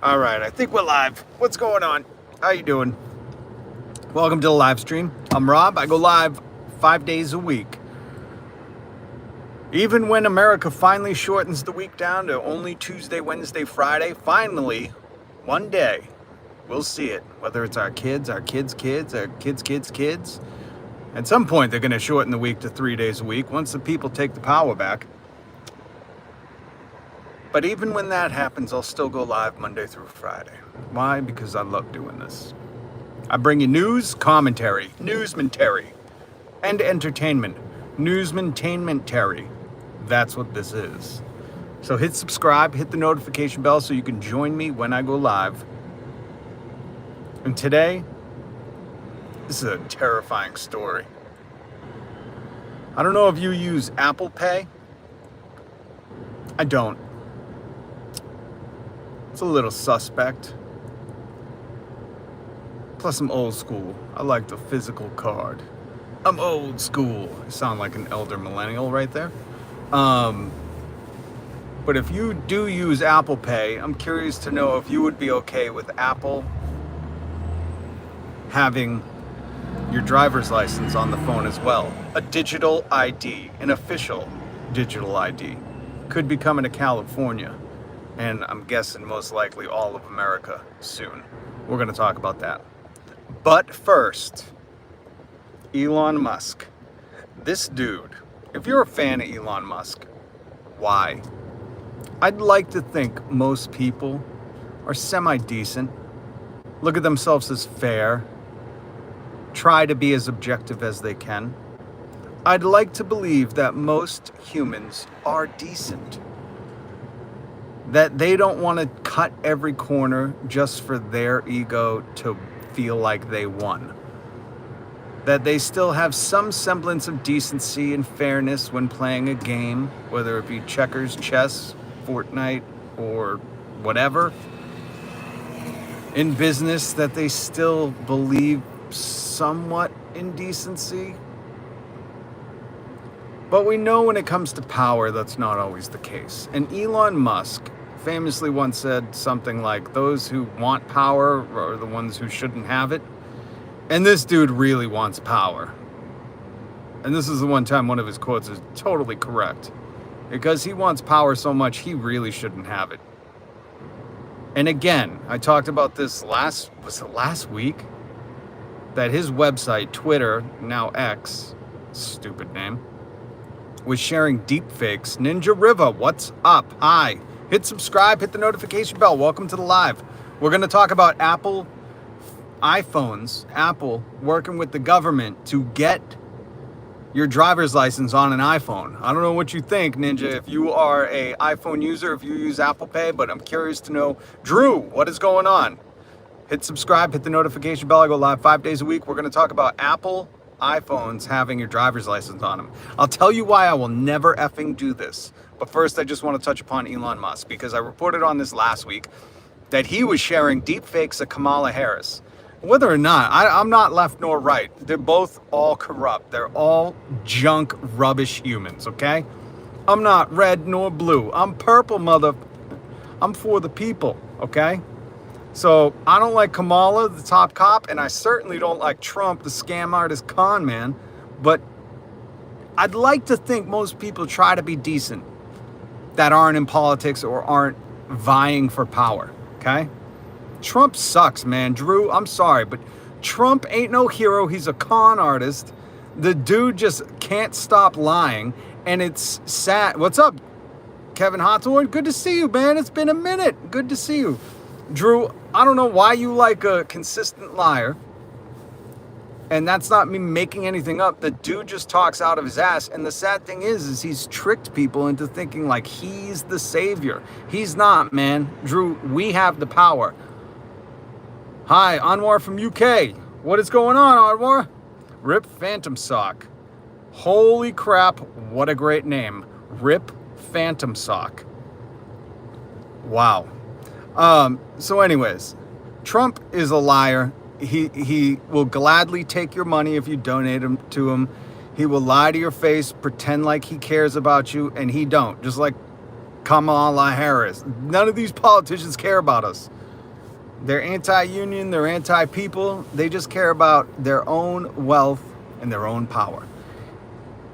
All right, I think we're live. What's going on? How you doing? Welcome to the live stream. I'm Rob. I go live 5 days a week. Even when America finally shortens the week down to only Tuesday, Wednesday, Friday, finally, one day, we'll see it. Whether it's our kids, our kids' kids, our kids' kids. At some point, they're going to shorten the week to 3 days a week once the people take the power back. But even when that happens, I'll still go live Monday through Friday. Why? Because I love doing this. I bring you news, commentary, newsmentary, and entertainment. Newsmentainmentary. That's what this is. So hit subscribe, hit the notification bell so you can join me when I go live. And today, this is a terrifying story. I don't know if you use Apple Pay. I don't. It's a little suspect. Plus, I'm old school. I like the physical card. I'm old school. I sound like an elder millennial right there. But if you do use Apple Pay, I'm curious to know if you would be okay with Apple having your driver's license on the phone as well. A digital ID, an official digital ID, could be coming to California. And I'm guessing most likely all of America soon. We're going to talk about that. But first, Elon Musk. This dude, if you're a fan of Elon Musk, why? I'd like to think most people are semi-decent, look at themselves as fair, try to be as objective as they can. I'd like to believe that most humans are decent. That they don't want to cut every corner just for their ego to feel like they won. That they still have some semblance of decency and fairness when playing a game, whether it be checkers, chess, Fortnite, or whatever. In business, that they still believe somewhat in decency. But we know when it comes to power, that's not always the case. And Elon Musk famously once said something like, those who want power are the ones who shouldn't have it. And this dude really wants power. And this is the one time one of his quotes is totally correct. Because he wants power so much, he really shouldn't have it. And again, I talked about this last week? That his website, Twitter, now X, stupid name, was sharing deepfakes. Ninja Riva, what's up? Hi. Hit subscribe, hit the notification bell. Welcome to the live. We're going to talk about Apple iPhones, Apple working with the government to get your driver's license on an iPhone. I don't know what you think, Ninja, if you are an iPhone user, if you use Apple Pay, but I'm curious to know. Drew, what is going on? Hit subscribe, hit the notification bell. I go live 5 days a week. We're going to talk about Apple iPhones having your driver's license on them. I'll tell you why I will never effing do this. But first, I just want to touch upon Elon Musk, because I reported on this last week that he was sharing deepfakes of Kamala Harris. Whether or not, I'm not left nor right. They're both all corrupt. They're all junk, rubbish humans, okay? I'm not red nor blue. I'm purple, I'm for the people, okay? So I don't like Kamala, the top cop, and I certainly don't like Trump, the scam artist con man. But I'd like to think most people try to be decent that aren't in politics or aren't vying for power, okay? Trump sucks, man. Drew, I'm sorry, but Trump ain't no hero. He's a con artist. The dude just can't stop lying, and it's sad. What's up, Kevin Hawthorne? Good to see you, man. It's been a minute. Good to see you. Drew, I don't know why you like a consistent liar. And that's not me making anything up. The dude just talks out of his ass. And the sad thing is he's tricked people into thinking like he's the savior. He's not, man. Drew, we have the power. Hi, Anwar from UK. What is going on, Anwar? Rip Phantom Sock. Holy crap, what a great name. Rip Phantom Sock. Wow. So anyways, Trump is a liar. He will gladly take your money if you donate them to him. He will lie to your face, pretend like he cares about you, and he don't. Just like Kamala Harris. None of these politicians care about us. They're anti-union, they're anti-people. They just care about their own wealth and their own power.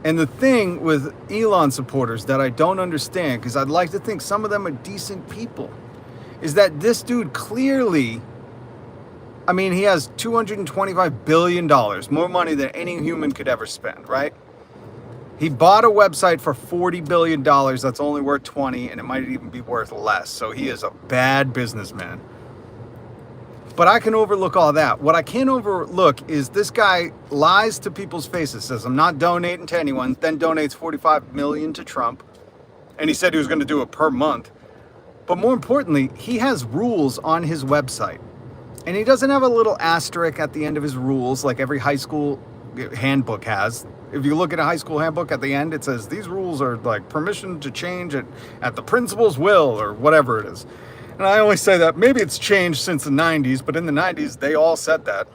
And the thing with Elon supporters that I don't understand, because I'd like to think some of them are decent people, is that this dude clearly, I mean, he has $225 billion, more money than any human could ever spend, right? He bought a website for $40 billion that's only worth 20, and it might even be worth less. So he is a bad businessman. But I can overlook all that. What I can't overlook is this guy lies to people's faces, says, I'm not donating to anyone, then donates $45 million to Trump. And he said he was going to do it per month. But more importantly, he has rules on his website. And he doesn't have a little asterisk at the end of his rules like every high school handbook has. If you look at a high school handbook, at the end it says these rules are like permission to change it at the principal's will or whatever it is. And I always say that maybe it's changed since the 90s, but in the 90s, they all said that.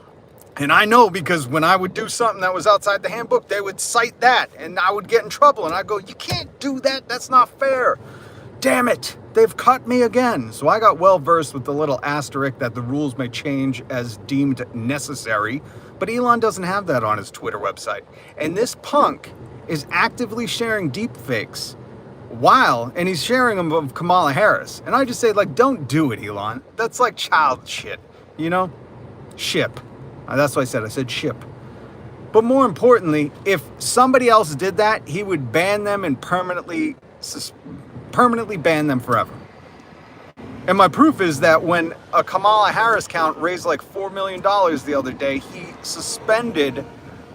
And I know because when I would do something that was outside the handbook, they would cite that and I would get in trouble. And I'd go, you can't do that. That's not fair. Damn it. They've cut me again. So I got well versed with the little asterisk that the rules may change as deemed necessary. But Elon doesn't have that on his Twitter website. And this punk is actively sharing deep fakes and he's sharing them of Kamala Harris. And I just say, like, don't do it, Elon. That's like child shit, you know? Ship. That's what I said. I said ship. But more importantly, if somebody else did that, he would ban them and permanently ban them forever. And my proof is that when a Kamala Harris account raised like $4 million the other day, he suspended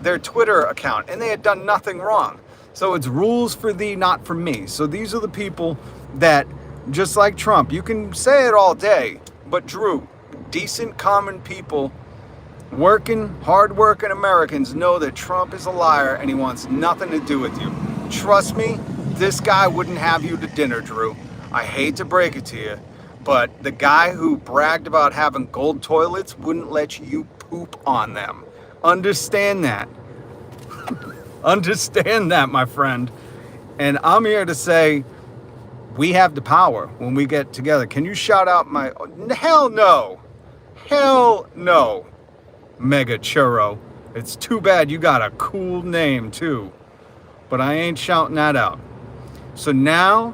their Twitter account and they had done nothing wrong. So it's rules for thee, not for me. So these are the people that, just like Trump, you can say it all day, but Drew, decent, common people, hard-working Americans know that Trump is a liar and he wants nothing to do with you. Trust me, this guy wouldn't have you to dinner, Drew. I hate to break it to you, but the guy who bragged about having gold toilets wouldn't let you poop on them. Understand that. Understand that, my friend. And I'm here to say we have the power when we get together. Can you shout out my... Hell no. Hell no. Mega Churro. It's too bad you got a cool name, too. But I ain't shouting that out. So now,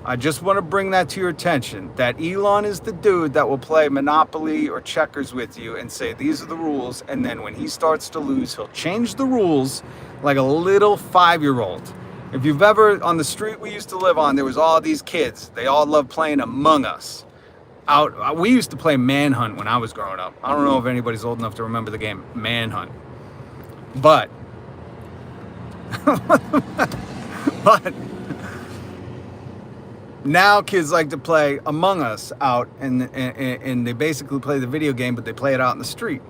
I just want to bring that to your attention, that Elon is the dude that will play Monopoly or checkers with you and say, these are the rules. And then when he starts to lose, he'll change the rules like a little 5-year-old. If you've ever, on the street we used to live on, there was all these kids. They all loved playing Among Us. We used to play Manhunt when I was growing up. I don't know if anybody's old enough to remember the game Manhunt. But now kids like to play Among Us out, and they basically play the video game, but they play it out in the street.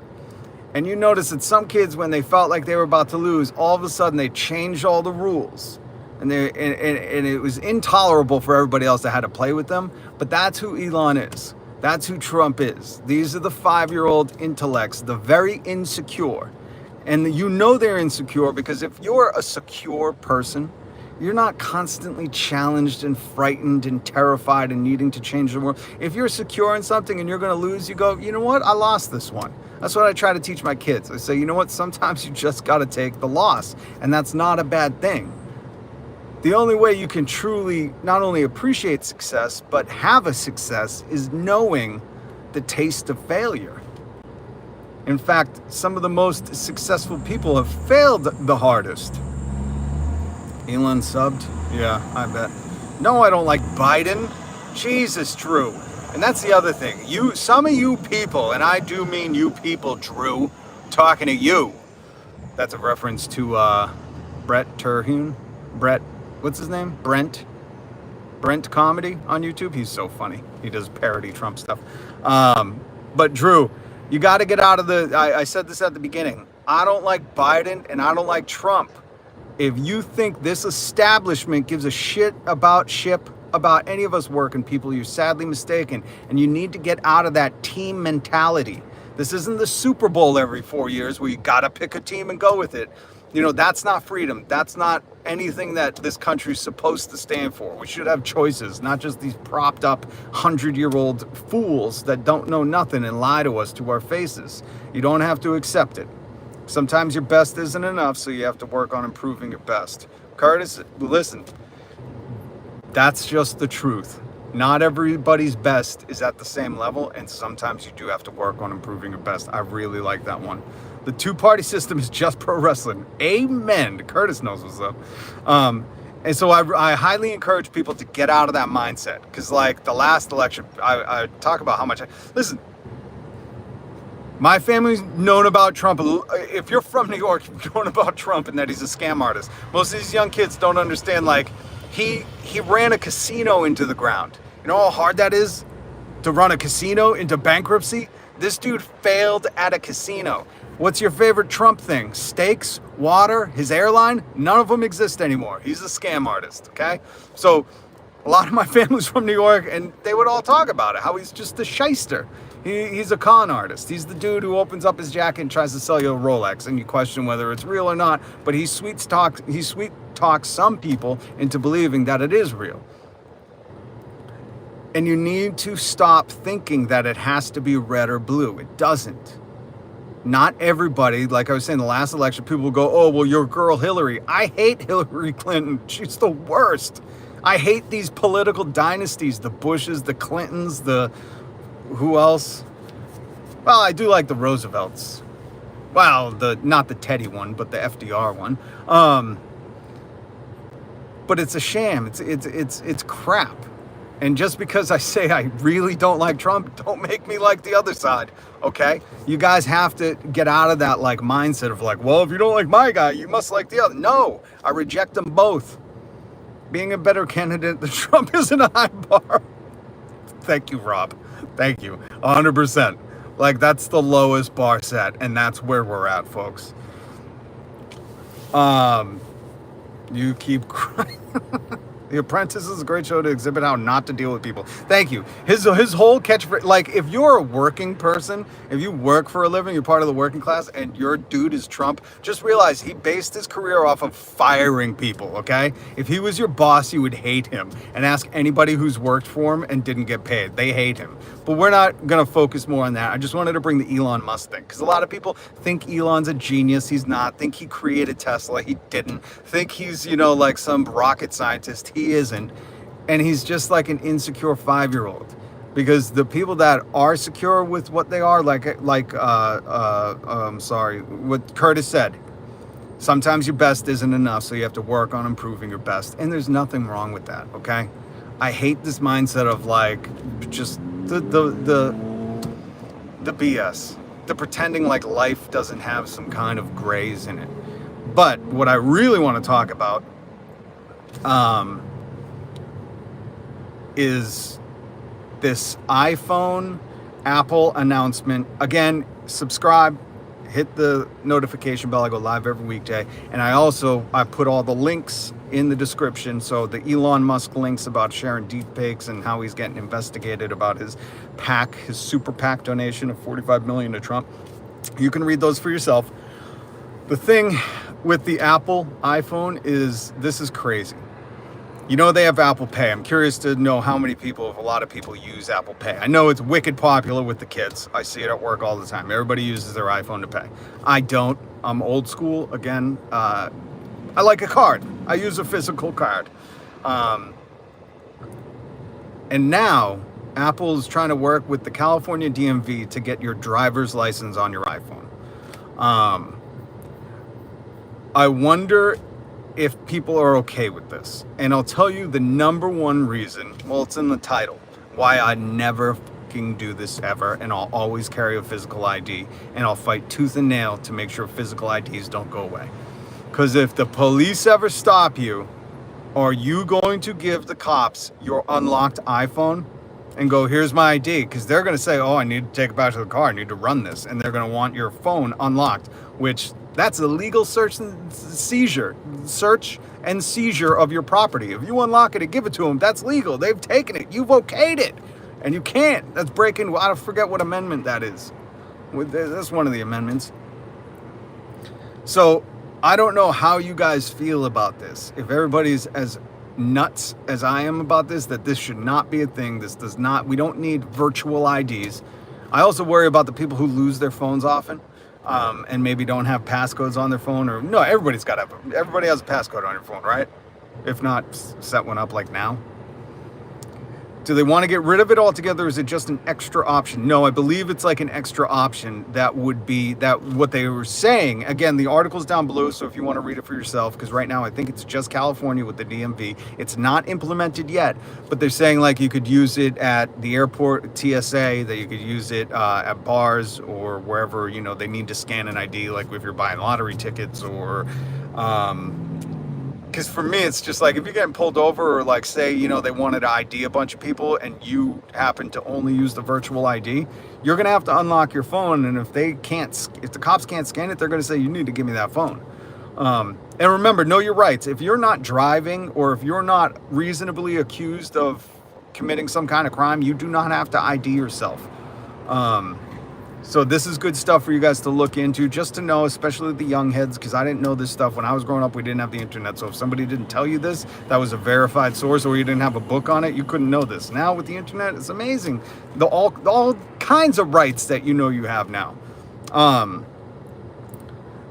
And you notice that some kids, when they felt like they were about to lose, all of a sudden they changed all the rules. And it was intolerable for everybody else that had to play with them. But that's who Elon is. That's who Trump is. These are the 5-year-old intellects, the very insecure. And you know they're insecure because if you're a secure person, you're not constantly challenged and frightened and terrified and needing to change the world. If you're secure in something and you're going to lose, you go, you know what? I lost this one. That's what I try to teach my kids. I say, you know what? Sometimes you just got to take the loss. And that's not a bad thing. The only way you can truly not only appreciate success, but have a success is knowing the taste of failure. In fact, some of the most successful people have failed the hardest. Elon subbed? Yeah, I bet. No, I don't like Biden. Jesus, Drew. And that's the other thing. Some of you people, and I do mean you people, Drew, talking to you. That's a reference to Brett Terhune. What's his name? Brent Comedy on YouTube. He's so funny. He does parody Trump stuff. But Drew, you got to get out of I said this at the beginning. I don't like Biden and I don't like Trump. If you think this establishment gives a shit about any of us working people, you're sadly mistaken. And you need to get out of that team mentality. This isn't the Super Bowl every 4 years where you got to pick a team and go with it. You know, that's not freedom. That's not anything that this country's supposed to stand for. We should have choices, not just these propped up 100-year-old fools that don't know nothing and lie to us to our faces. You don't have to accept it. Sometimes your best isn't enough, so you have to work on improving your best. Curtis, listen, that's just the truth. Not everybody's best is at the same level, and sometimes you do have to work on improving your best. I really like that one. The two-party system is just pro wrestling. Amen. Curtis knows what's up. And so I highly encourage people to get out of that mindset. Because like the last election, I talk about how much listen, my family's known about Trump. If you're from New York, you've known about Trump and that he's a scam artist. Most of these young kids don't understand, like, he ran a casino into the ground. You know how hard that is to run a casino into bankruptcy? This dude failed at a casino. What's your favorite Trump thing? Steaks, water, his airline? None of them exist anymore. He's a scam artist, okay? So a lot of my family's from New York, and they would all talk about it, how he's just a shyster. He's a con artist. He's the dude who opens up his jacket and tries to sell you a Rolex, and you question whether it's real or not, but he sweet talks some people into believing that it is real. And you need to stop thinking that it has to be red or blue. It doesn't. Not everybody, like I was saying, the last election, people will go, oh, well, your girl Hillary. I hate Hillary Clinton. She's the worst. I hate these political dynasties, the Bushes, the Clintons, who else? Well, I do like the Roosevelts. Well, not the Teddy one, but the FDR one. But it's a sham. It's crap. And just because I say I really don't like Trump, don't make me like the other side, okay? You guys have to get out of that like mindset of like, well, if you don't like my guy, you must like the other. No, I reject them both. Being a better candidate than Trump isn't a high bar. Thank you, Rob. Thank you. 100%. Like, that's the lowest bar set, and that's where we're at, folks. You keep crying. The Apprentice is a great show to exhibit how not to deal with people. Thank you. His whole catchphrase, like, if you're a working person, if you work for a living, you're part of the working class, and your dude is Trump, just realize he based his career off of firing people, okay? If he was your boss, you would hate him. And ask anybody who's worked for him and didn't get paid. They hate him. But we're not going to focus more on that. I just wanted to bring the Elon Musk thing, because a lot of people think Elon's a genius. He's not. Think he created Tesla. He didn't. Think he's, like some rocket scientist. He isn't. And he's just like an insecure 5-year-old, because the people that are secure with what they are, what Curtis said, sometimes your best isn't enough, so you have to work on improving your best. And there's nothing wrong with that, okay? I hate this mindset of like just the BS, the pretending like life doesn't have some kind of grays in it. But what I really want to talk about is this iPhone Apple announcement. Again, subscribe, hit the notification bell. I go live every weekday. And I put all the links in the description. So the Elon Musk links about sharing deepfakes and how he's getting investigated about his super PAC donation of $45 million to Trump. You can read those for yourself. The thing with the Apple iPhone is, this is crazy. They have Apple Pay. I'm curious to know how many people, if a lot of people use Apple Pay. I know it's wicked popular with the kids. I see it at work all the time. Everybody uses their iPhone to pay. I don't. I'm old school. Again, I like a card. I use a physical card. And now Apple is trying to work with the California DMV to get your driver's license on your iPhone. I wonder if people are okay with this. And I'll tell you the number one reason, well, it's in the title, why I never fucking do this ever, and I'll always carry a physical ID, and I'll fight tooth and nail to make sure physical IDs don't go away. Because if the police ever stop you, are you going to give the cops your unlocked iPhone and go, here's my ID? Because they're going to say, oh, I need to take it back to the car, I need to run this, and they're going to want your phone unlocked, which that's a legal search and seizure of your property. If you unlock it and give it to them, that's legal. They've taken it. You've okayed it. And you can't. That's breaking, I forget what amendment that is. That's one of the amendments. So I don't know how you guys feel about this. If everybody's as nuts as I am about this, that this should not be a thing. This does not, we don't need virtual IDs. I also worry about the people who lose their phones often, and maybe don't have passcodes on their phone, or no, everybody has a passcode on your phone, right? If not, set one up like now. Do they want to get rid of it altogether? Or is it just an extra option? No, I believe it's like an extra option. That would be that what they were saying. Again, the article's down below, so if you want to read it for yourself, because right now I think it's just California with the DMV. It's not implemented yet, but they're saying like you could use it at the airport, TSA, that you could use it at bars or wherever, you know, they need to scan an ID, like if you're buying lottery tickets or... because for me, it's just like if you're getting pulled over, or like say, you know, they wanted to ID a bunch of people and you happen to only use the virtual ID, you're going to have to unlock your phone. And if the cops can't scan it, they're going to say, you need to give me that phone. And remember, know your rights. If you're not driving, or if you're not reasonably accused of committing some kind of crime, you do not have to ID yourself. So this is good stuff for you guys to look into, just to know, especially the young heads, because I didn't know this stuff when I was growing up. We didn't have the internet, so if somebody didn't tell you this, that was a verified source, or you didn't have a book on it, you couldn't know this. Now with the internet, it's amazing. All kinds of rights that you know you have now.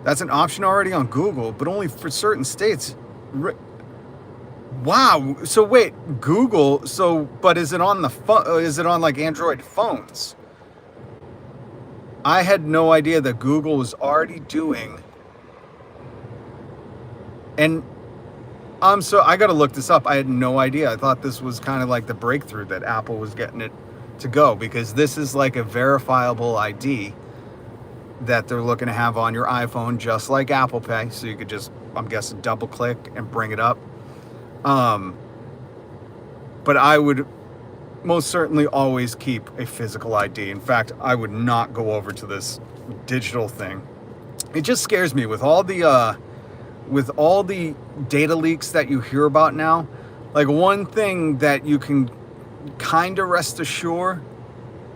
That's an option already on Google, but only for certain states. Wow. So wait, Google. But is it on the phone? Is it on like Android phones? I had no idea that Google was already doing, and I got to look this up. I had no idea. I thought this was kind of like the breakthrough that Apple was getting it to go, because this is like a verifiable ID that they're looking to have on your iPhone, just like Apple Pay. So you could just, I'm guessing, double click and bring it up. But I would most certainly always keep a physical ID. In fact, I would not go over to this digital thing. It just scares me with all the data leaks that you hear about now. Like, one thing that you can kind of rest assured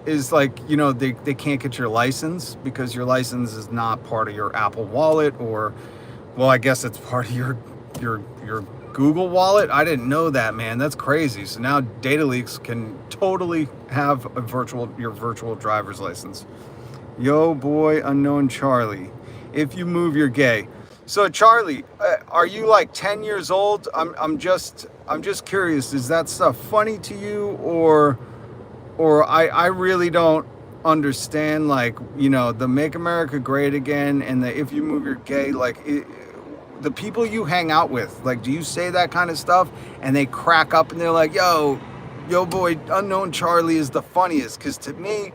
is, like, you know, they can't get your license, because your license is not part of your Apple Wallet, or, well, I guess it's part of your Google Wallet. I didn't know that, man. That's crazy. So now data leaks can totally have your virtual driver's license. Yo, boy, unknown Charlie. If you move, you're gay. So Charlie, are you like 10 years old? I'm just curious. Is that stuff funny to you, or I really don't understand, like, you know, the Make America Great Again and the if you move, you're gay, like the people you hang out with, like, do you say that kind of stuff and they crack up and they're like, yo boy, unknown Charlie is the funniest? Because to me,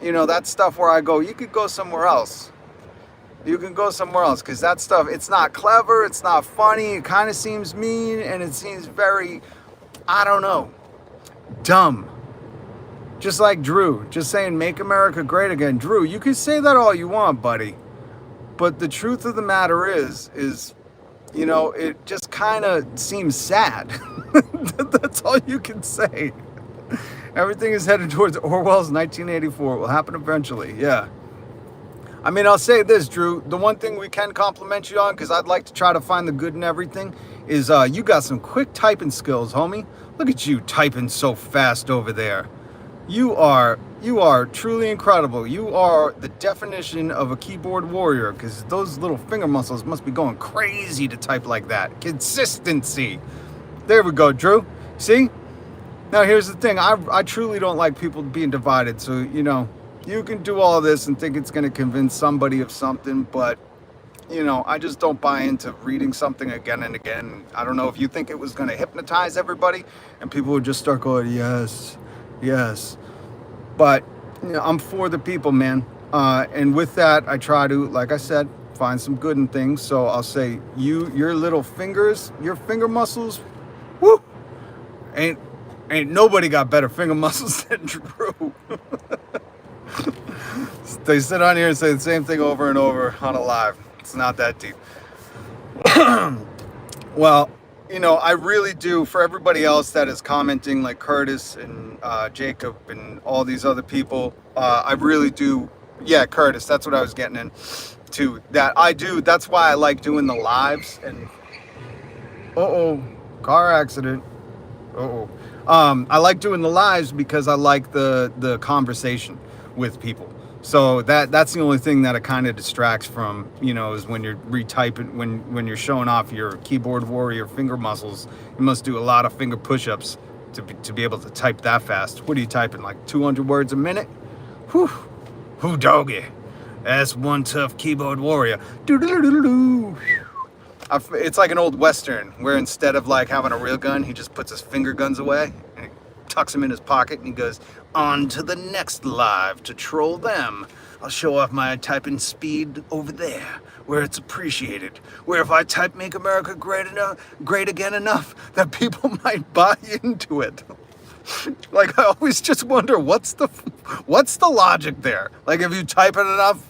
you know, that stuff where I go, you could go somewhere else. You can go somewhere else, because that stuff, it's not clever, it's not funny, it kind of seems mean, and it seems very, I don't know, dumb. Just like Drew, just saying Make America Great Again. Drew, you can say that all you want, buddy. But the truth of the matter is, you know, it just kind of seems sad. That's all you can say. Everything is headed towards Orwell's 1984. It will happen eventually. Yeah. I mean, I'll say this, Drew. The one thing we can compliment you on, because I'd like to try to find the good in everything, is you got some quick typing skills, homie. Look at you typing so fast over there. You are truly incredible. You are the definition of a keyboard warrior, because those little finger muscles must be going crazy to type like that. Consistency. There we go, Drew. See? Now here's the thing. I truly don't like people being divided. So, you know, you can do all this and think it's going to convince somebody of something, but, you know, I just don't buy into reading something again and again. I don't know if you think it was going to hypnotize everybody and people would just start going, yes. But, you know, I'm for the people, man. And with that, I try to, like I said, find some good in things. So I'll say, your little fingers, your finger muscles, whoo, ain't nobody got better finger muscles than Drew. They sit on here and say the same thing over and over on a live. It's not that deep. Well, you know, I really do, for everybody else that is commenting, like Curtis and Jacob and all these other people, I really do, Yeah, Curtis, that's what I was getting into. That I do. That's why I like doing the lives. And car accident. I like doing the lives because I like the conversation with people. So that's the only thing that it kind of distracts from, is when you're retyping, when you're showing off your keyboard warrior finger muscles. You must do a lot of finger push-ups to be able to type that fast. What are you typing, like 200 words a minute? Whew, whoo doggy. That's one tough keyboard warrior. Doo-doo-doo-doo-doo. It's like an old Western where instead of like having a real gun, he just puts his finger guns away and he tucks them in his pocket and he goes, on to the next live to troll them. I'll show off my typing speed over there where it's appreciated. Where if I type make America great again enough that people might buy into it. Like I always just wonder what's the logic there? Like if you type it enough,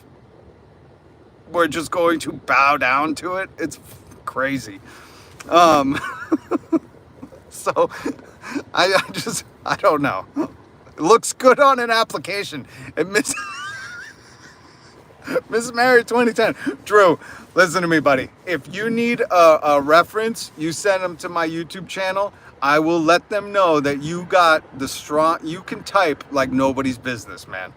we're just going to bow down to it. It's crazy. So I don't know. It looks good on an application. And Miss Mary 2010. Drew, listen to me, buddy. If you need a reference, you send them to my YouTube channel. I will let them know that you got you can type like nobody's business, man.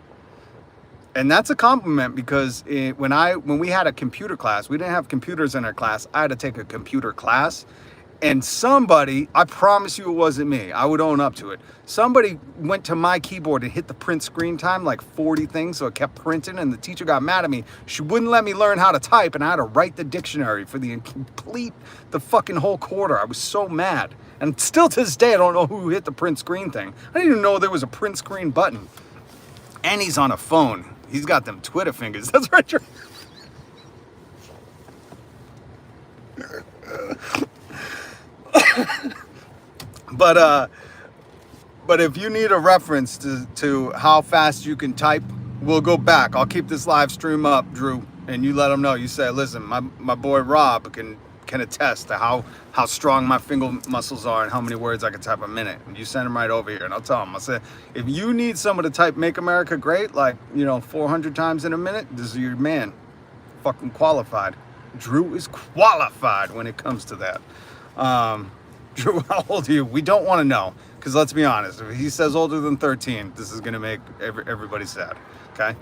And that's a compliment because when we had a computer class, we didn't have computers in our class. I had to take a computer class. And somebody, I promise you it wasn't me, I would own up to it. Somebody went to my keyboard and hit the print screen time like 40 things, so it kept printing, and the teacher got mad at me. She wouldn't let me learn how to type, and I had to write the dictionary for the fucking whole quarter. I was so mad. And still to this day, I don't know who hit the print screen thing. I didn't even know there was a print screen button. And he's on a phone. He's got them Twitter fingers. That's right. But if you need a reference to how fast you can type, we'll go back. I'll keep this live stream up, Drew, and you let them know. You say, listen, my boy Rob can attest to how strong my finger muscles are and how many words I can type a minute. And you send them right over here, and I'll tell them. I'll say, if you need someone to type "Make America Great" like 400 times in a minute, this is your man. Fucking qualified. Drew is qualified when it comes to that. Drew, how old are you? We don't want to know, because let's be honest. If he says older than 13, this is gonna make everybody sad. Okay.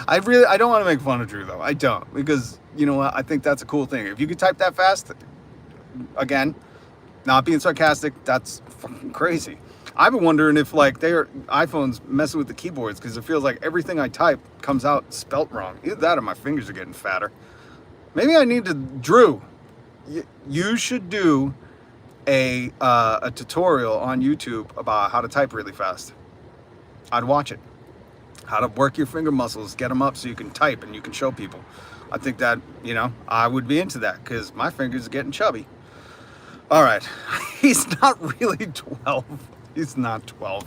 I don't want to make fun of Drew though. I don't, because you know what? I think that's a cool thing. If you could type that fast, again, not being sarcastic, that's fucking crazy. I've been wondering if like their iPhones messing with the keyboards, because it feels like everything I type comes out spelt wrong. Either that or my fingers are getting fatter. Maybe I need to, Drew, you should do a tutorial on YouTube about how to type really fast. I'd watch it. How to work your finger muscles, get them up so you can type and you can show people. I think that, I would be into that because my fingers are getting chubby. All right. He's not really 12. He's not 12.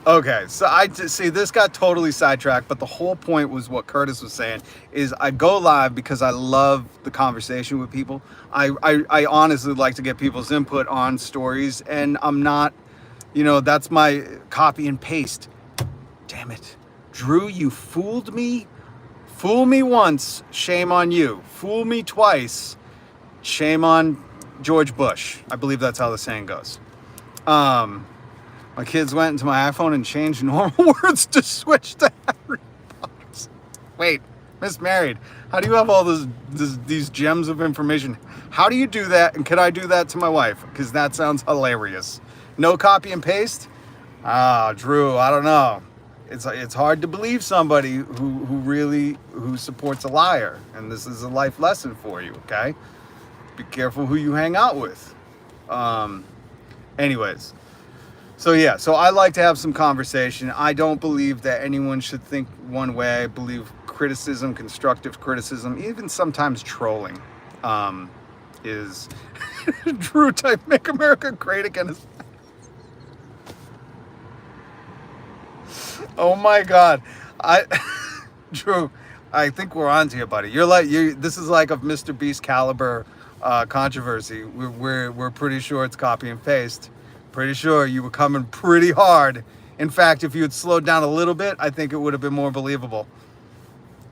Okay, so I see this got totally sidetracked, but the whole point was what Curtis was saying is I go live because I love the conversation with people. I honestly like to get people's input on stories, and I'm not, that's my copy and paste. Damn it. Drew, you fooled me. Fool me once, shame on you. Fool me twice, shame on George Bush. I believe that's how the saying goes. My kids went into my iPhone and changed normal words to switch to Harry Potter's. Wait, Miss Married, how do you have all these gems of information? How do you do that? And can I do that to my wife? Because that sounds hilarious. No copy and paste? Drew, I don't know. It's hard to believe somebody who supports a liar. And this is a life lesson for you, okay? Be careful who you hang out with. Anyways. So I like to have some conversation. I don't believe that anyone should think one way. I believe criticism, constructive criticism, even sometimes trolling, is Drew type "Make America Great Again." Oh my God, Drew, I think we're on to you, buddy. This is like of Mr. Beast caliber controversy. We're pretty sure it's copy and paste. Pretty sure you were coming pretty hard. In fact, if you had slowed down a little bit, I think it would have been more believable.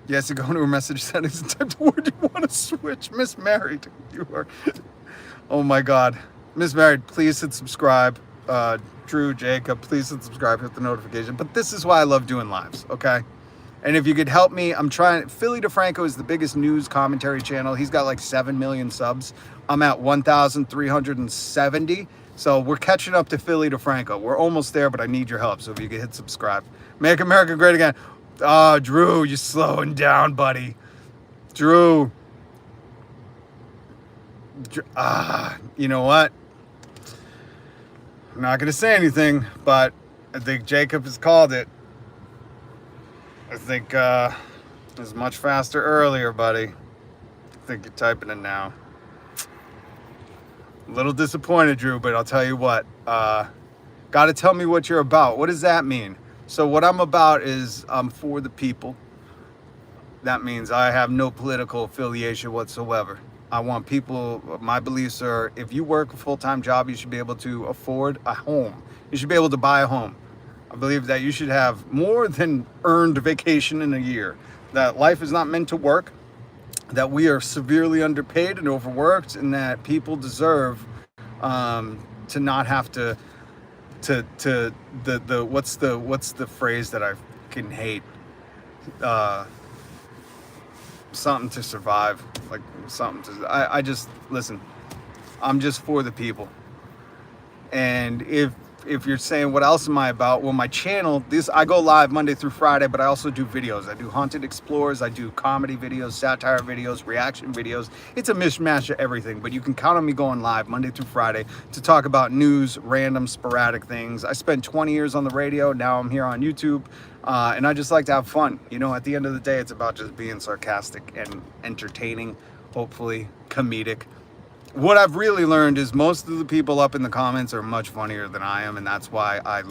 Yes, you go into her message settings and type the word you want to switch. Miss Married. You are. Oh my God. Miss Married, please hit subscribe. Drew, Jacob, please hit subscribe, hit the notification. But this is why I love doing lives, okay? And if you could help me, I'm trying. Philly DeFranco is the biggest news commentary channel. He's got like 7 million subs. I'm at 1,370. So we're catching up to Philly DeFranco. We're almost there, but I need your help. So if you could hit subscribe. Make America great again. Oh, Drew, you're slowing down, buddy. Drew. You know what? I'm not going to say anything, but I think Jacob has called it. I think it was much faster earlier, buddy. I think you're typing it now. A little disappointed, Drew, but I'll tell you what. Got to tell me what you're about. What does that mean? So what I'm about is I'm for the people. That means I have no political affiliation whatsoever. I want people, my beliefs are, if you work a full-time job, you should be able to afford a home. You should be able to buy a home. I believe that you should have more than earned vacation in a year. That life is not meant to work. That we are severely underpaid and overworked, and that people deserve to not have to what's the phrase that I fucking hate? Something to survive, like something to. I just listen. I'm just for the people. And if you're saying what else am I about, well, my channel, I go live Monday through Friday, but I also do videos. I do haunted explorers, I do comedy videos, satire videos, reaction videos. It's a mishmash of everything, but you can count on me going live Monday through Friday to talk about news, random, sporadic things. I spent 20 years on the radio. Now I'm here on YouTube, and I just like to have fun. You know, at the end of the day, it's about just being sarcastic and entertaining, hopefully comedic. What I've really learned is most of the people up in the comments are much funnier than I am, and that's why I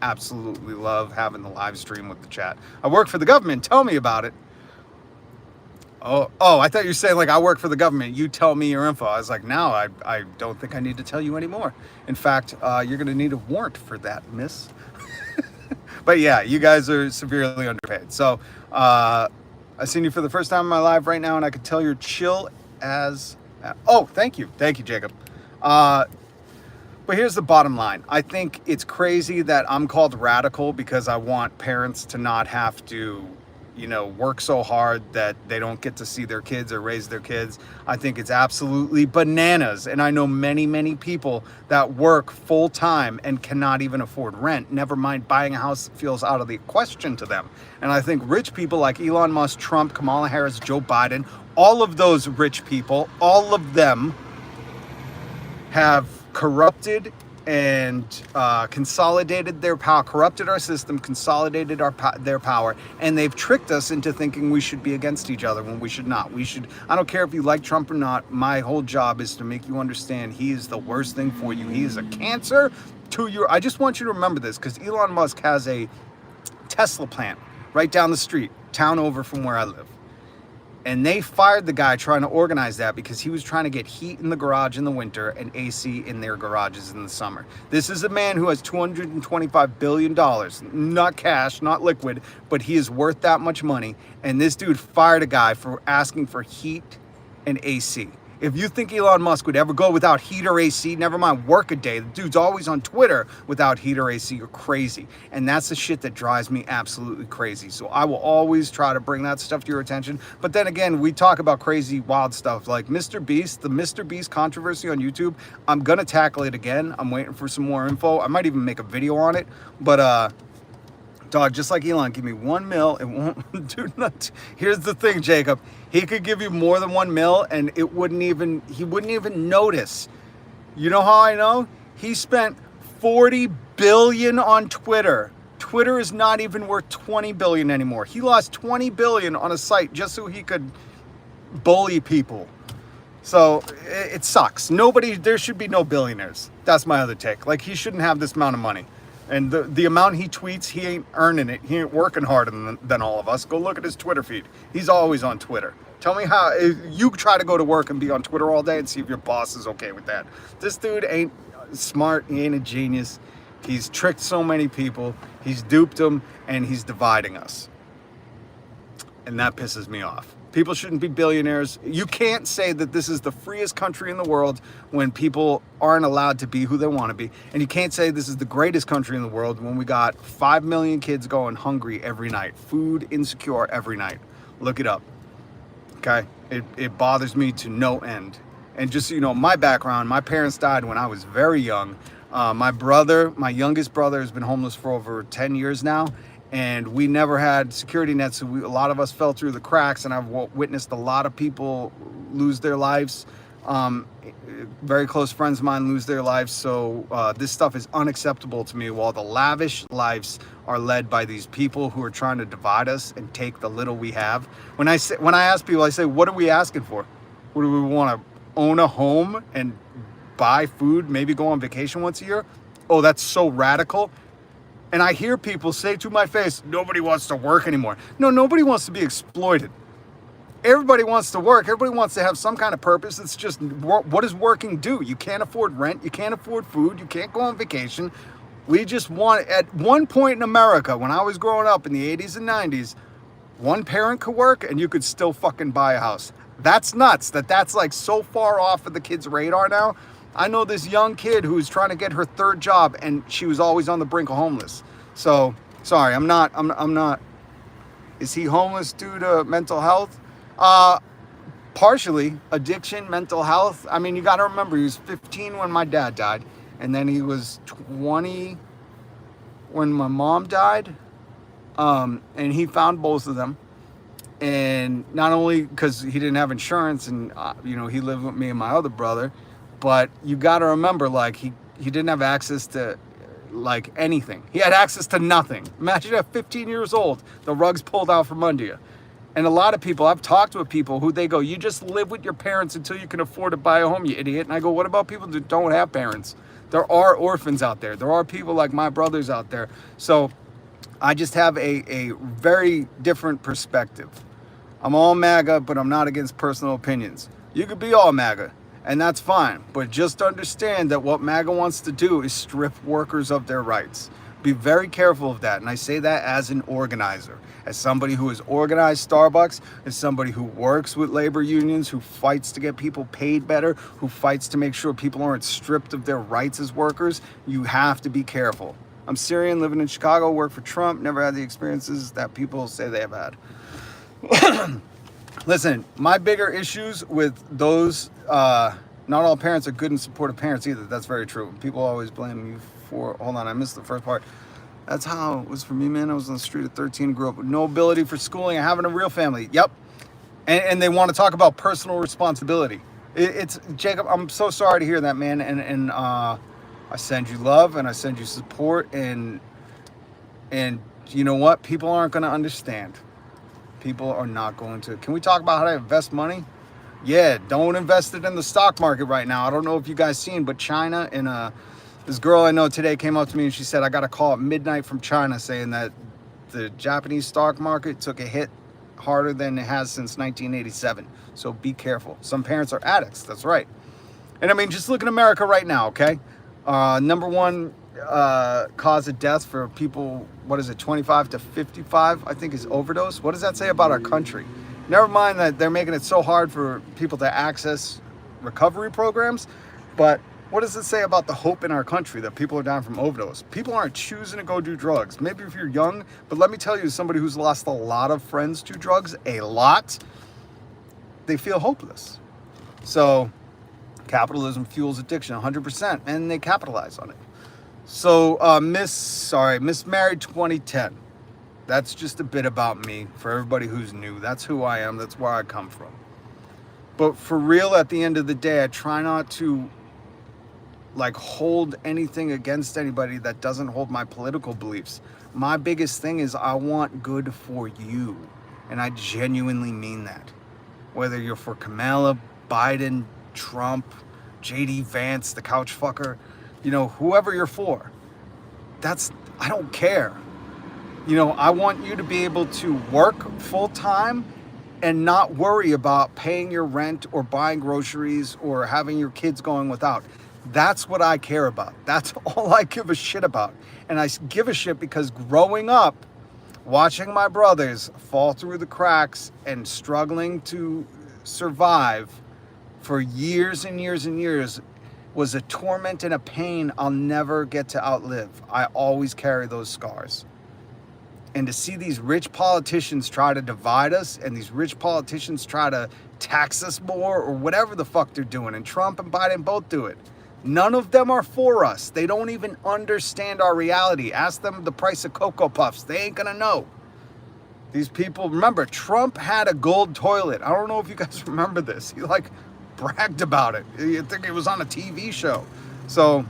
absolutely love having the live stream with the chat. I work for the government. Tell me about it. Oh, I thought you were saying like I work for the government. You tell me your info. I was like, no, I don't think I need to tell you anymore. In fact, you're going to need a warrant for that, miss. But yeah, you guys are severely underpaid. So I seen you for the first time in my live right now, and I could tell you're chill as... Oh, thank you, Jacob. But here's the bottom line. I think it's crazy that I'm called radical because I want parents to not have to, work so hard that they don't get to see their kids or raise their kids. I think it's absolutely bananas. And I know many, many people that work full time and cannot even afford rent. Never mind buying a house that feels out of the question to them. And I think rich people like Elon Musk, Trump, Kamala Harris, Joe Biden, all of those rich people, all of them have corrupted and consolidated their power, corrupted our system, consolidated their power, and they've tricked us into thinking we should be against each other when we should not. I don't care if you like Trump or not, my whole job is to make you understand he is the worst thing for you. He is a cancer to your... I just want you to remember this, because Elon Musk has a Tesla plant right down the street, town over from where I live. And they fired the guy trying to organize that because he was trying to get heat in the garage in the winter and AC in their garages in the summer. This is a man who has $225 billion, not cash, not liquid, but he is worth that much money. And this dude fired a guy for asking for heat and AC. If you think Elon Musk would ever go without heat or AC, never mind work a day. The dude's always on Twitter without heat or AC. You're crazy. And that's the shit that drives me absolutely crazy. So I will always try to bring that stuff to your attention. But then again, we talk about crazy, wild stuff like Mr. Beast, the Mr. Beast controversy on YouTube. I'm going to tackle it again. I'm waiting for some more info. I might even make a video on it. But, dog, just like Elon, give me $1 million. It won't do nothing. Here's the thing, Jacob. He could give you more than $1 million, and he wouldn't even notice. You know how I know? He spent $40 billion on Twitter. Twitter is not even worth $20 billion anymore. He lost $20 billion on a site just so he could bully people. So it sucks. There should be no billionaires. That's my other take. Like, he shouldn't have this amount of money. And the amount he tweets, he ain't earning it. He ain't working harder than all of us. Go look at his Twitter feed. He's always on Twitter. Tell me how, you try to go to work and be on Twitter all day and see if your boss is okay with that. This dude ain't smart. He ain't a genius. He's tricked so many people. He's duped them, and he's dividing us. And that pisses me off. People shouldn't be billionaires. You can't say that this is the freest country in the world when people aren't allowed to be who they want to be. And you can't say this is the greatest country in the world when we got 5 million kids going hungry every night. Food insecure every night. Look it up. Okay? It bothers me to no end. And just so you know, my background, my parents died when I was very young. My youngest brother, has been homeless for over 10 years now. And we never had security nets, so a lot of us fell through the cracks, and I've witnessed a lot of people lose their lives. Very close friends of mine lose their lives, so this stuff is unacceptable to me, while the lavish lives are led by these people who are trying to divide us and take the little we have. When I ask people, I say, what are we asking for? What do we want to own a home and buy food, maybe go on vacation once a year? Oh, that's so radical. And I hear people say to my face, nobody wants to work anymore. No, nobody wants to be exploited. Everybody wants to work. Everybody wants to have some kind of purpose. It's just, what does working do? You can't afford rent. You can't afford food. You can't go on vacation. We just want, at one point in America, when I was growing up in the 80s and 90s, one parent could work and you could still fucking buy a house. That's nuts. That's like so far off of the kid's radar now. I know this young kid who's trying to get her 3rd job, and she was always on the brink of homeless. So, sorry, I'm not. Is he homeless due to mental health? Partially, addiction, mental health. I mean, you got to remember, he was 15 when my dad died, and then he was 20 when my mom died. And he found both of them. And not only because he didn't have insurance, and he lived with me and my other brother. But you got to remember, like, he didn't have access to, like, anything. He had access to nothing. Imagine at 15 years old, the rug's pulled out from under you. And a lot of people, I've talked with people who they go, you just live with your parents until you can afford to buy a home, you idiot. And I go, what about people that don't have parents? There are orphans out there. There are people like my brothers out there. So I just have a very different perspective. I'm all MAGA, but I'm not against personal opinions. You could be all MAGA. And that's fine, but just understand that what MAGA wants to do is strip workers of their rights. Be very careful of that, and I say that as an organizer, as somebody who has organized Starbucks, as somebody who works with labor unions, who fights to get people paid better, who fights to make sure people aren't stripped of their rights as workers. You have to be careful. I'm Syrian, living in Chicago, work for Trump, never had the experiences that people say they have had. Listen, my bigger issues with those, not all parents are good and supportive parents either. That's very true. People always blame you for, hold on, I missed the first part. That's how it was for me, man. I was on the street at 13, grew up with no ability for schooling and having a real family. Yep. And they want to talk about personal responsibility. It's Jacob, I'm so sorry to hear that, man. And I send you love and I send you support, and you know what? People aren't going to understand. People are not going to. Can we talk about how to invest money? Yeah, don't invest it in the stock market right now. I don't know if you guys seen, but China and this girl I know today came up to me and she said, I got a call at midnight from China saying that the Japanese stock market took a hit harder than it has since 1987. So be careful. Some parents are addicts. That's right. And I mean, just look at America right now, okay? Number one cause of death for people, 25 to 55, I think, is overdose. What does that say about our country? Never mind that they're making it so hard for people to access recovery programs, but what does it say about the hope in our country that people are dying from overdose? People aren't choosing to go do drugs. Maybe if you're young, but let me tell you, as somebody who's lost a lot of friends to drugs, a lot, they feel hopeless. So capitalism fuels addiction 100%, and they capitalize on it. So Miss Married 2010. That's just a bit about me for everybody who's new. That's who I am. That's where I come from. But for real, at the end of the day, I try not to hold anything against anybody that doesn't hold my political beliefs. My biggest thing is I want good for you. And I genuinely mean that. Whether you're for Kamala, Biden, Trump, JD Vance, the couch fucker, whoever you're for, I don't care. I want you to be able to work full time and not worry about paying your rent or buying groceries or having your kids going without. That's what I care about. That's all I give a shit about. And I give a shit because growing up, watching my brothers fall through the cracks and struggling to survive for years and years and years was a torment and a pain I'll never get to outlive. I always carry those scars. And to see these rich politicians try to divide us, and these rich politicians try to tax us more, or whatever the fuck they're doing, and Trump and Biden both do it. None of them are for us. They don't even understand our reality. Ask them the price of Cocoa Puffs. They ain't gonna know. These people, remember, Trump had a gold toilet. I don't know if you guys remember this. He like bragged about it. I think it was on a TV show. So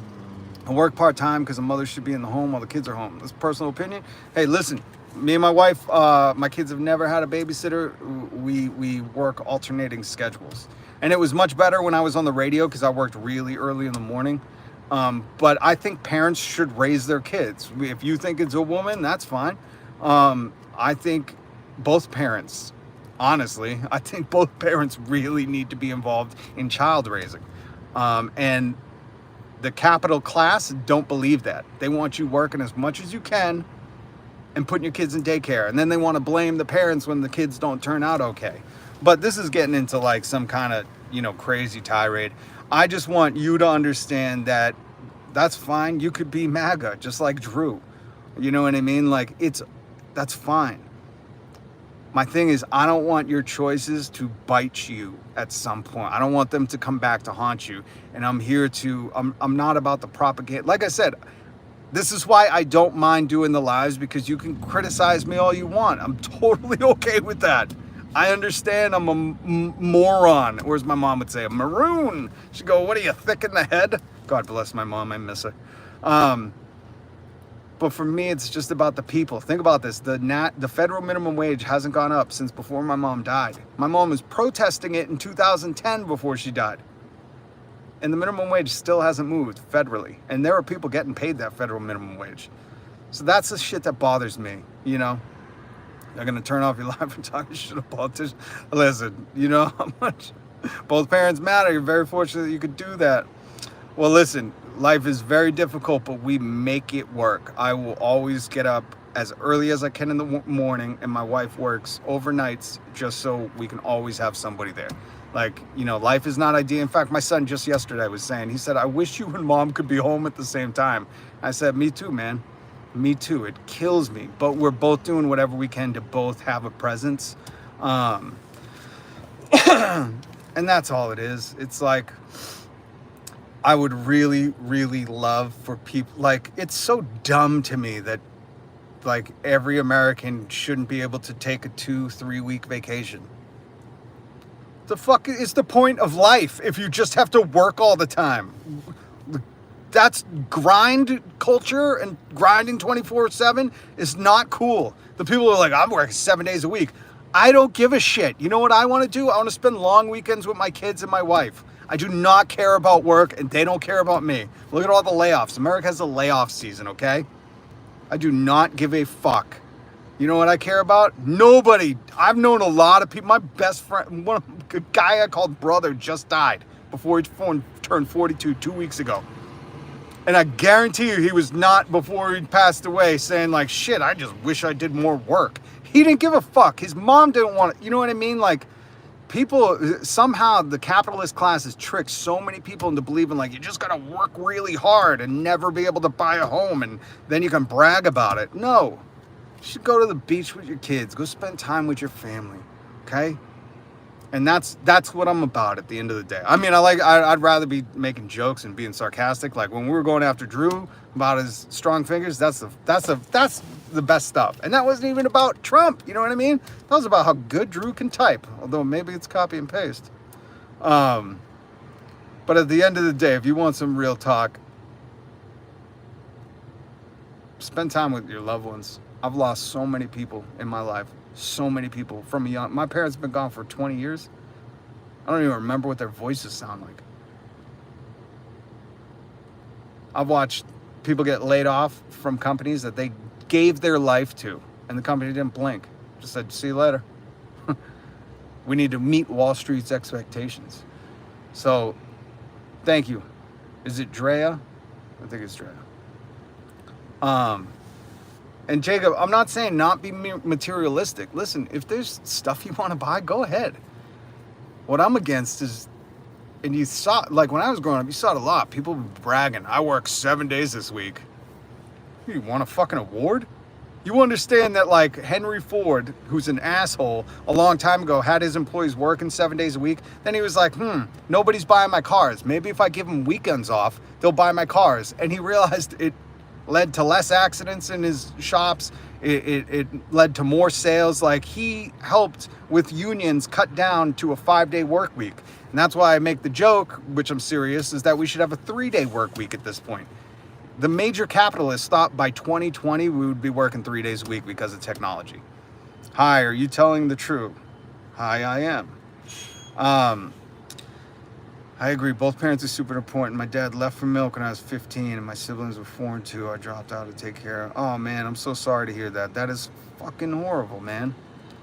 I work part-time because the mother should be in the home while the kids are home. That's personal opinion. Hey, listen, me and my wife, my kids have never had a babysitter. We work alternating schedules. And it was much better when I was on the radio because I worked really early in the morning. But I think parents should raise their kids. If you think it's a woman, that's fine. I think both parents, honestly, I think both parents really need to be involved in child raising. And the capital class don't believe that. They want you working as much as you can and putting your kids in daycare. And then they want to blame the parents when the kids don't turn out okay. But this is getting into like some kind of, crazy tirade. I just want you to understand that that's fine. You could be MAGA, just like Drew. You know what I mean? Like, that's fine. My thing is, I don't want your choices to bite you at some point. I don't want them to come back to haunt you. And I'm here to, I'm not about the propaganda. Like I said, this is why I don't mind doing the lives, because you can criticize me all you want. I'm totally okay with that. I understand I'm a moron, or as my mom would say, a maroon. She'd go, what are you, thick in the head? God bless my mom, I miss her. But for me, it's just about the people. Think about this. The federal minimum wage hasn't gone up since before my mom died. My mom was protesting it in 2010 before she died. And the minimum wage still hasn't moved federally. And there are people getting paid that federal minimum wage. So that's the shit that bothers me, They're going to turn off your live and talk shit to politicians. Listen, you know how much both parents matter. You're very fortunate that you could do that. Well, listen, life is very difficult, but we make it work. I will always get up as early as I can in the morning, and my wife works overnights just so we can always have somebody there. Like, life is not ideal. In fact, my son just yesterday was saying, he said, I wish you and mom could be home at the same time. I said, me too, man. Me too. It kills me. But we're both doing whatever we can to both have a presence. And that's all it is. It's like, I would really, really love for people, like, it's so dumb to me that, like, every American shouldn't be able to take a 2-3 week vacation. The fuck is the point of life if you just have to work all the time? That's grind culture, and grinding 24/7 is not cool. The people are like, I'm working 7 days a week. I don't give a shit. You know what I want to do? I want to spend long weekends with my kids and my wife. I do not care about work, and they don't care about me. Look at all the layoffs. America has a layoff season, okay? I do not give a fuck. You know what I care about? Nobody. I've known a lot of people. My best friend, a guy I called brother, just died before he turned 42 2 weeks ago. And I guarantee you he was not, before he passed away, saying like, shit, I just wish I did more work. He didn't give a fuck. His mom didn't want it. You know what I mean? Like, people, somehow the capitalist class has tricked so many people into believing like you just gotta work really hard and never be able to buy a home, and then you can brag about it. No. You should go to the beach with your kids. Go spend time with your family. Okay? And that's what I'm about at the end of the day. I mean, I'd rather be making jokes and being sarcastic. Like when we were going after Drew about his strong fingers, that's the best stuff. And that wasn't even about Trump. You know what I mean? That was about how good Drew can type. Although maybe it's copy and paste. But at the end of the day, if you want some real talk, spend time with your loved ones. I've lost so many people in my life. So many people from young. My parents have been gone for 20 years. I don't even remember what their voices sound like. I've watched people get laid off from companies that they gave their life to, and the company didn't blink. Just said, see you later. We need to meet Wall Street's expectations. So, thank you. Is it Drea? I think it's Drea. And Jacob, I'm not saying not be materialistic. Listen, if there's stuff you want to buy, go ahead. What I'm against is, and you saw, like when I was growing up, you saw it a lot. People bragging, I work 7 days this week. You want a fucking award? You understand that, like, Henry Ford, who's an asshole, a long time ago had his employees working 7 days a week. Then he was like, nobody's buying my cars. Maybe if I give them weekends off, they'll buy my cars. And he realized it led to less accidents in his shops. It led to more sales. Like, he helped with unions cut down to a 5-day work week. And that's why I make the joke, which I'm serious, is that we should have a 3-day work week at this point. The major capitalists thought by 2020 we would be working 3 days a week because of technology. Hi, are you telling the truth? Hi, I am. I agree. Both parents are super important. My dad left for milk when I was 15 and my siblings were 4 and 2. I dropped out to take care of. Oh, man, I'm so sorry to hear that. That is fucking horrible, man.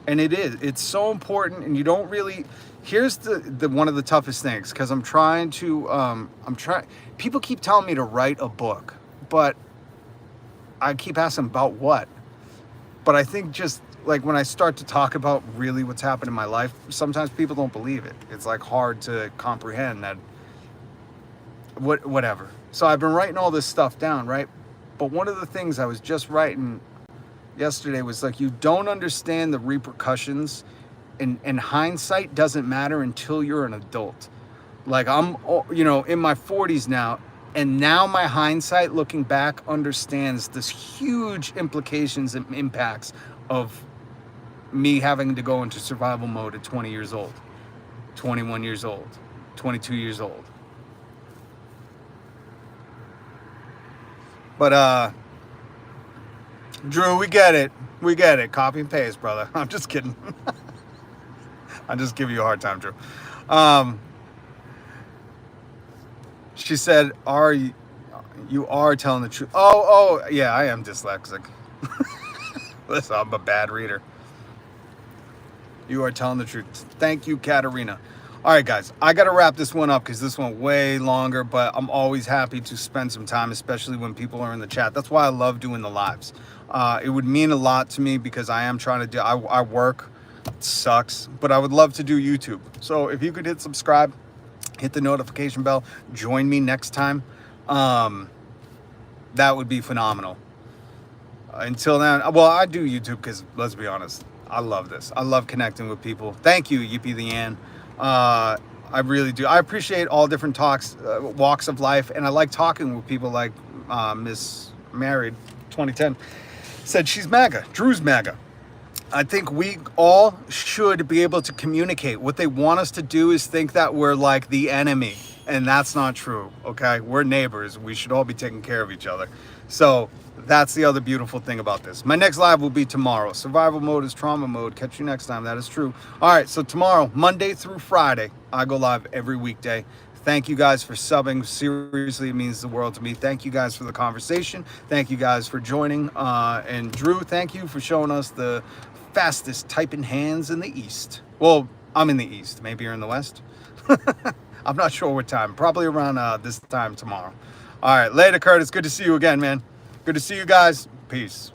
And it is. It's so important, and you don't really... Here's the one of the toughest things, because I'm trying to... People keep telling me to write a book, but I keep asking about what? But I think just, like, when I start to talk about really what's happened in my life, sometimes people don't believe it. It's, like, hard to comprehend that... Whatever. So I've been writing all this stuff down, right? But one of the things I was just writing yesterday was, like, you don't understand the repercussions, and hindsight doesn't matter until you're an adult. Like, I'm, in my 40s now, and now my hindsight looking back understands this huge implications and impacts of me having to go into survival mode at 20 years old, 21 years old, 22 years old. But, Drew, we get it. We get it. Copy and paste, brother. I'm just kidding. I just give you a hard time, Drew. She said, you are telling the truth. Oh, yeah, I am dyslexic. Listen, I'm a bad reader. You are telling the truth. Thank you, Katerina. All right, guys, I got to wrap this one up because this went way longer, but I'm always happy to spend some time, especially when people are in the chat. That's why I love doing the lives. It would mean a lot to me because I am trying to do, I work, it sucks, but I would love to do YouTube. So if you could hit subscribe, hit the notification bell, join me next time. That would be phenomenal. Until then, well, I do YouTube because, let's be honest, I love this. I love connecting with people. Thank you, Yippee the Yan. I really do. I appreciate all different walks of life, and I like talking with people like Miss Married 2010 said she's MAGA. Drew's MAGA. I think we all should be able to communicate. What they want us to do is think that we're like the enemy, and that's not true, okay? We're neighbors. We should all be taking care of each other. So that's the other beautiful thing about this. My next live will be tomorrow. Survival mode is trauma mode. Catch you next time. That is true. All right, so tomorrow, Monday through Friday, I go live every weekday. Thank you guys for subbing. Seriously, it means the world to me. Thank you guys for the conversation. Thank you guys for joining. And Drew, thank you for showing us the fastest typing hands in the East. Well, I'm in the East. Maybe you're in the West. I'm not sure what time. Probably around this time tomorrow. All right, later, Curtis. Good to see you again, man. Good to see you guys. Peace.